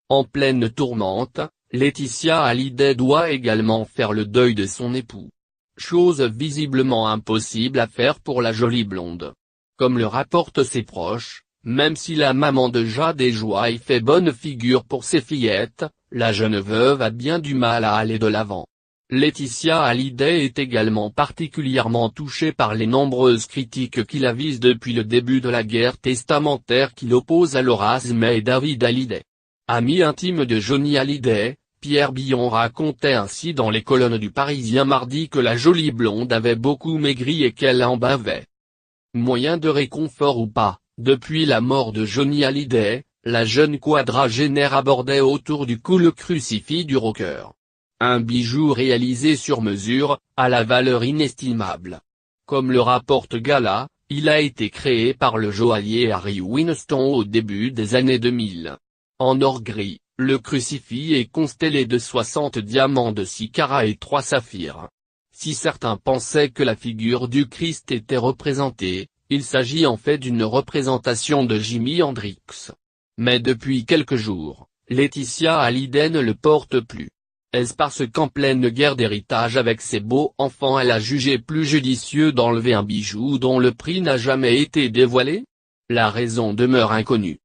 En pleine tourmente, Laetitia Hallyday doit également faire le deuil de son époux. Chose visiblement impossible à faire pour la jolie blonde. Comme le rapportent ses proches, même si la maman de Jade et Joie y fait bonne figure pour ses fillettes, la jeune veuve a bien du mal à aller de l'avant. Laetitia Hallyday est également particulièrement touchée par les nombreuses critiques qui la visent depuis le début de la guerre testamentaire qui l'oppose à Horace May et David Hallyday. Ami intime de Johnny Hallyday, Pierre Billon racontait ainsi dans les colonnes du Parisien mardi que la jolie blonde avait beaucoup maigri et qu'elle en bavait. Moyen de réconfort ou pas, depuis la mort de Johnny Hallyday, la jeune quadragénaire abordait autour du cou le crucifix du rocker. Un bijou réalisé sur mesure, à la valeur inestimable. Comme le rapporte Gala, il a été créé par le joaillier Harry Winston au début des années 2000. En or gris, le crucifix est constellé de 60 diamants de 6 carats et 3 saphirs. Si certains pensaient que la figure du Christ était représentée, il s'agit en fait d'une représentation de Jimi Hendrix. Mais depuis quelques jours, Laetitia Hallyday ne le porte plus. Est-ce parce qu'en pleine guerre d'héritage avec ses beaux-enfants elle a jugé plus judicieux d'enlever un bijou dont le prix n'a jamais été dévoilé? La raison demeure inconnue.